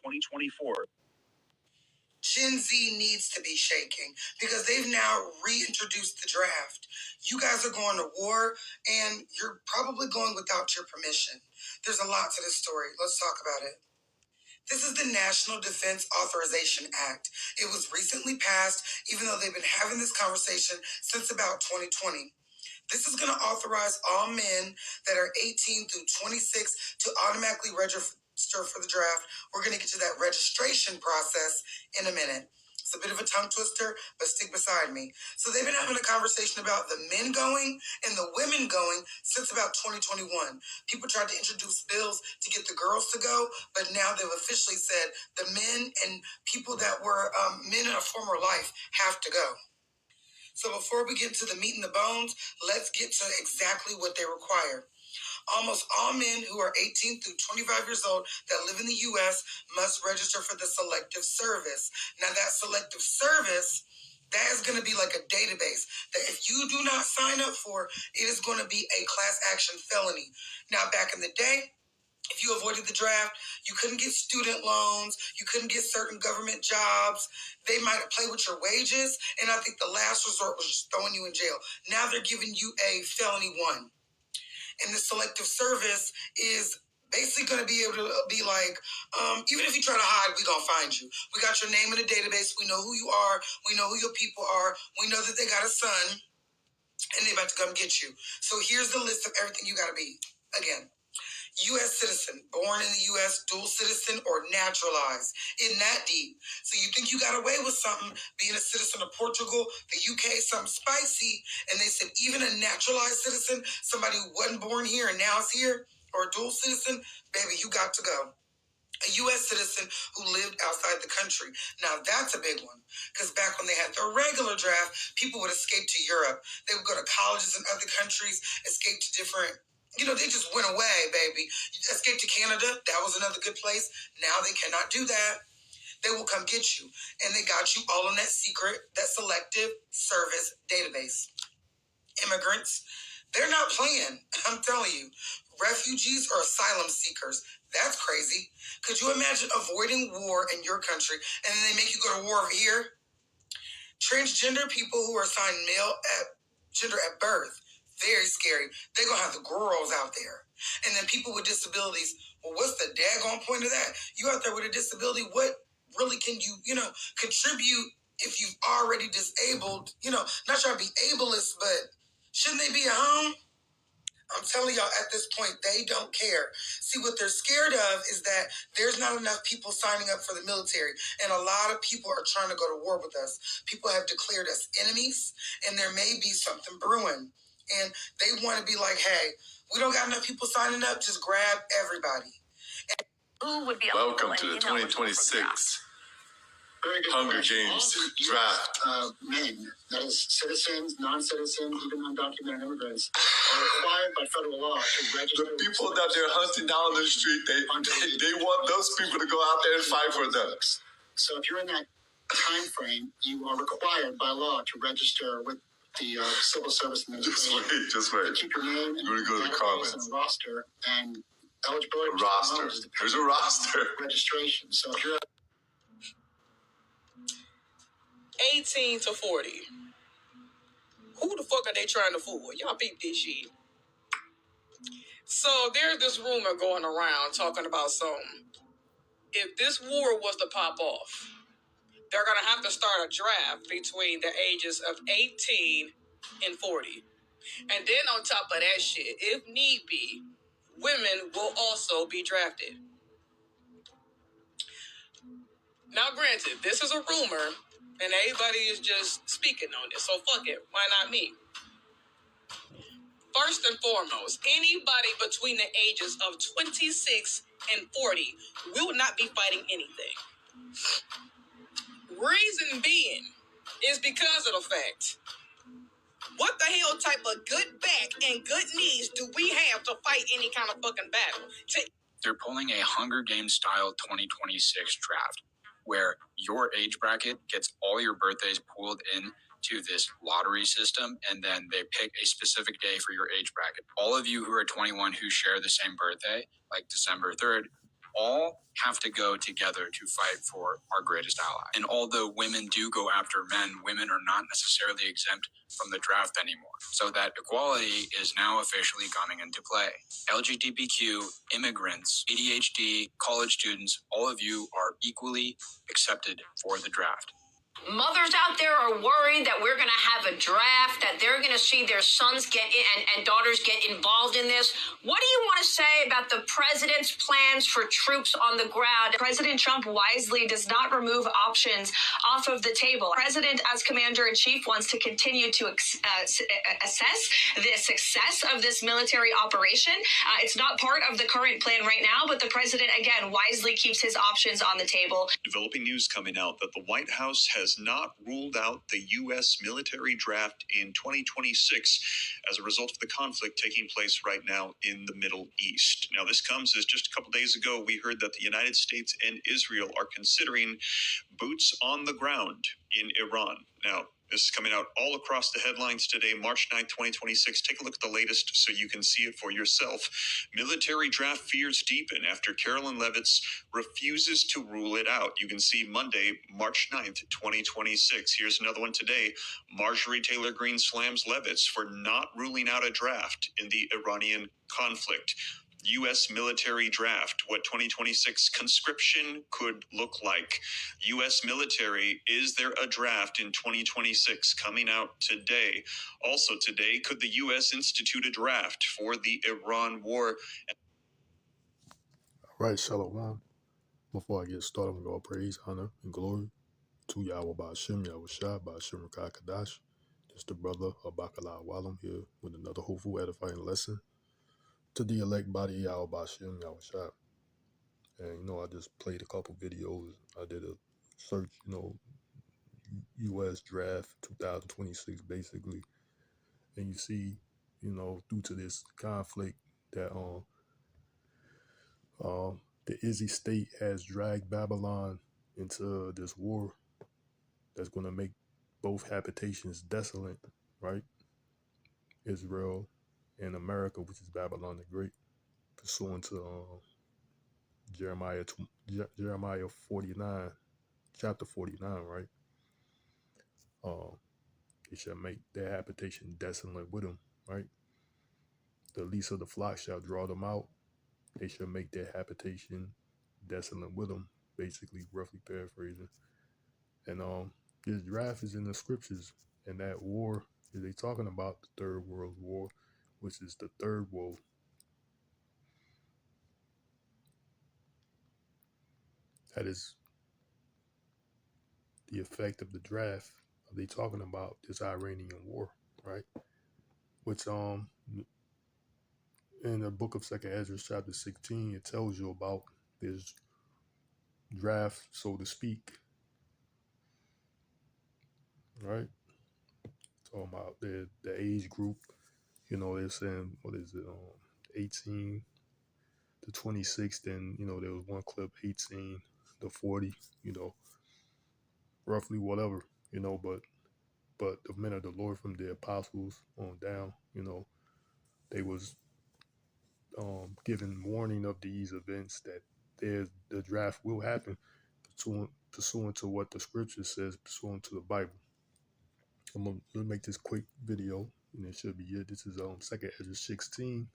2024. Gen Z needs to be shaking because they've now reintroduced the draft. You guys are going to war and you're probably going without your permission. There's a lot to this story. Let's talk about it. This is the National Defense Authorization Act. It was recently passed, even though they've been having this conversation since about 2020. This is going to authorize all men that are 18 through 26 to automatically register for the draft. We're going to get to that registration process in a minute. It's a bit of a tongue twister, but stick beside me. So they've been having a conversation about the men going and the women going since about 2021. People tried to introduce bills to get the girls to go, but now they've officially said the men and people that were men in a former life have to go. So before we get to the meat and the bones, let's get to exactly what they require. Almost all men who are 18 through 25 years old that live in the U.S. must register for the Selective Service. Now, that Selective Service, that is going to be like a database that if you do not sign up for, it is going to be a class action felony. Now, back in the day, if you avoided the draft, you couldn't get student loans, you couldn't get certain government jobs. They might have played with your wages, and I think the last resort was just throwing you in jail. Now they're giving you a felony 1. And the Selective Service is basically going to be able to be like, even if you try to hide, we're going to find you. We got your name in the database. We know who you are. We know who your people are. We know that they got a son, and they're about to come get you. So here's the list of everything you got to be. Again, U.S. citizen, born in the U.S., dual citizen, or naturalized. Isn't that deep? So you think you got away with something, being a citizen of Portugal, the U.K., something spicy, and they said even a naturalized citizen, somebody who wasn't born here and now is here, or a dual citizen, baby, you got to go. A U.S. citizen who lived outside the country. Now, that's a big one, because back when they had their regular draft, people would escape to Europe. They would go to colleges in other countries, escape to different, they just went away, baby. Escape to Canada, that was another good place. Now they cannot do that. They will come get you. And they got you all in that secret, that Selective Service database. Immigrants, they're not playing. I'm telling you. Refugees or asylum seekers, that's crazy. Could you imagine avoiding war in your country and then they make you go to war over here? Transgender people who are assigned gender at birth, very scary. They're going to have the girls out there. And then people with disabilities, well, what's the daggone point of that? You out there with a disability, what really can you, contribute if you've already disabled, not trying to be ableist, but shouldn't they be at home? I'm telling y'all, at this point, they don't care. See, what they're scared of is that there's not enough people signing up for the military, and a lot of people are trying to go to war with us. People have declared us enemies, and there may be something brewing. And they want to be like, hey, we don't got enough people signing up, just grab everybody. Who would be Welcome to the 2026 Hunger Games draft. Men, that is citizens, non-citizens, even undocumented immigrants, are required by federal law to register. The people that they're hunting down the street, they want those people to go out there and fight for them. So if you're in that time frame, you are required by law to register with the Civil Service Administration. Just wait. To keep your name and go to the comments. And a roster and eligibility. Roster. There's a roster. Registration. So if you're 18 to 40. Who the fuck are they trying to fool? Y'all peep this shit. So there's this rumor going around talking about something. If this war was to pop off, they're going to have to start a draft between the ages of 18 and 40. And then on top of that shit, if need be, women will also be drafted. Now, granted, this is a rumor, and everybody is just speaking on this, so fuck it. Why not me? First and foremost, anybody between the ages of 26 and 40 will not be fighting anything. Reason being is because of the fact, what the hell type of good back and good knees do we have to fight any kind of fucking battle? They're pulling a Hunger Games style 2026 draft, where your age bracket gets all your birthdays pooled in to this lottery system, and then they pick a specific day for your age bracket. All of you who are 21 who share the same birthday, like December 3rd, all have to go together to fight for our greatest ally. And although women do go after men, women are not necessarily exempt from the draft anymore. So that equality is now officially coming into play. LGBTQ, immigrants, ADHD, college students, all of you are equally accepted for the draft. Mothers out there are worried that we're going to have a draft, that they're going to see their sons get in and daughters get involved in this. What do you want to say about the president's plans for troops on the ground? President Trump wisely does not remove options off of the table. President, as commander-in-chief, wants to continue to assess the success of this military operation. It's not part of the current plan right now, but the president, again, wisely keeps his options on the table. Developing news coming out that the White House has not ruled out the U.S. military draft in 2026 as a result of the conflict taking place right now in the Middle East. Now, this comes as just a couple days ago, we heard that the United States and Israel are considering boots on the ground in Iran. Now, this is coming out all across the headlines today, March 9th, 2026. Take a look at the latest so you can see it for yourself. Military draft fears deepen after Carolyn Leavitt refuses to rule it out. You can see Monday, March 9th, 2026. Here's another one today. Marjorie Taylor Greene slams Leavitt for not ruling out a draft in the Iranian conflict. U.S. military draft, what 2026 conscription could look like. U.S. military, is there a draft in 2026 coming out today? Also today, could the U.S. institute a draft for the Iran war? All right, Shalom. Before I get started, I'm going to praise, honor, and glory to Yahawah, bahasham, Yahawahshi, Rawchaa Qadash. This the brother of Yahawah here with another hopeful, edifying lesson to the elect body of Yahawah, bahasham, Yahawahshi. And, I just played a couple videos. I did a search, U.S. draft 2026, basically. And you see, due to this conflict that the Izzy state has dragged Babylon into this war that's going to make both habitations desolate, right? Israel and America, which is Babylon the Great, pursuant to Jeremiah 49, chapter 49, right? They shall make their habitation desolate with them, right? The least of the flock shall draw them out. They shall make their habitation desolate with them, basically, roughly paraphrasing. And this draft is in the scriptures, and that war, they talking about the Third World War, which is the third woe. That is the effect of the draft. Are they talking about this Iranian war, right? Which in the book of 2nd Ezra, chapter 16, it tells you about this draft, so to speak, right? Talking about the age group, they're saying, 18 to 26, then, there was one clip, 18 to 40, roughly whatever, but the men of the Lord from the apostles on down, they was given warning of these events that the draft will happen pursuant to what the scripture says, pursuant to the Bible. I'm going to make this quick video, and it should be it. This is 2nd Ezra 16.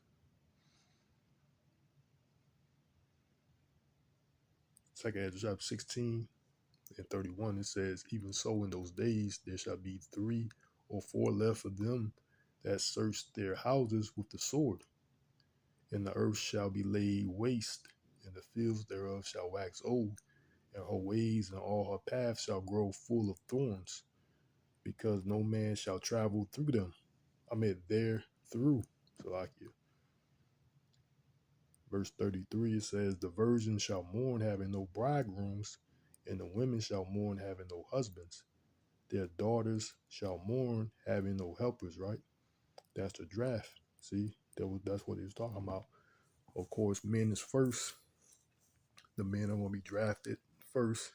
2nd Ezra chapter 16 and 31, it says, even so in those days there shall be 3 or 4 left of them that search their houses with the sword, and the earth shall be laid waste, and the fields thereof shall wax old, and her ways and all her paths shall grow full of thorns, because no man shall travel through them. There through. Salakia. Verse 33, it says, the virgins shall mourn having no bridegrooms, and the women shall mourn having no husbands. Their daughters shall mourn having no helpers, right? That's the draft. See, that's what he was talking about. Of course, men is first. The men are going to be drafted first.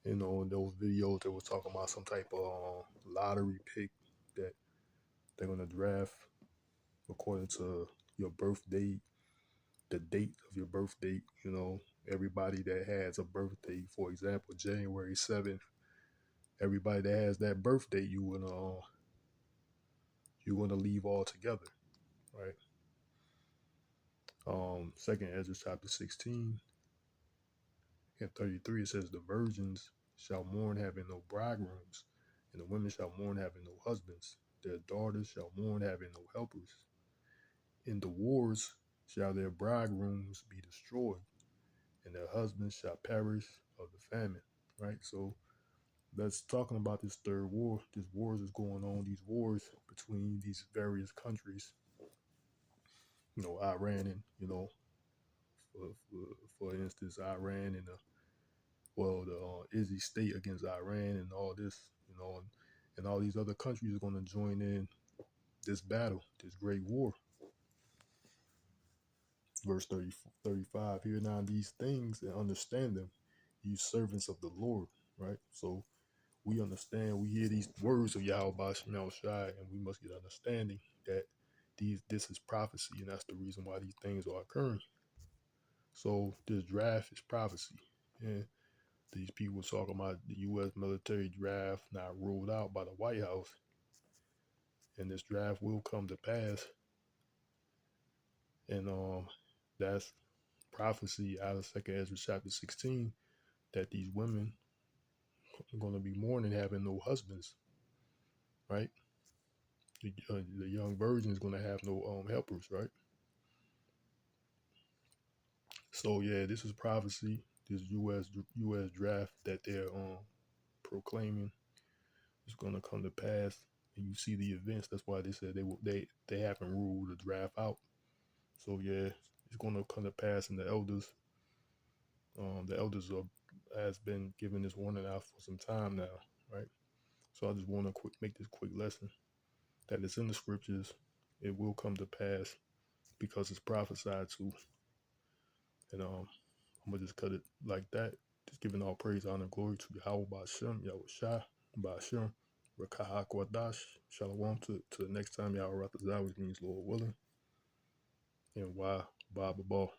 In those videos, they were talking about some type of lottery pick that they're going to draft according to your birth date, the date of your birth date. You know, everybody that has a birthday, for example, January 7th, everybody that has that birthday, you're gonna leave all together, right? Second Ezra chapter 16 and 33, it says the virgins shall mourn having no bridegrooms, and the women shall mourn having no husbands. Their daughters shall mourn having no helpers. In the wars shall their bridegrooms be destroyed, and their husbands shall perish of the famine. Right? So that's talking about this third war. These wars is going on, these wars between these various countries, you know, Iran and, you know, for instance, Iran and the Izzy state against Iran and all this, you know, and all these other countries are going to join in this battle, this great war. Verse 35, hear now these things and understand them, you servants of the Lord, right? So we understand, we hear these words of Yahawah and we must get understanding that this is prophecy, and that's the reason why these things are occurring. So this draft is prophecy. And these people talking about the U.S. military draft not ruled out by the White House. And this draft will come to pass. And that's prophecy out of 2nd Ezra chapter 16, that these women are going to be mourning having no husbands, right? The young virgin is going to have no helpers, right? So yeah, this is prophecy. This U.S. draft that they're proclaiming is going to come to pass, and you see the events. That's why they said they haven't ruled the draft out. So yeah, it's going to come to pass, and the elders has been giving this warning out for some time now, right? So I just want to make this quick lesson that it's in the scriptures. It will come to pass because it's prophesied to. And I'm gonna just cut it like that. Just giving all praise, honor, and glory to Yahawah, bahasham, Rawchaa Qadash, Rawchaa Qadash. Shalom to the next time Yahawah, which means Lord willing. And why, Baba Ball.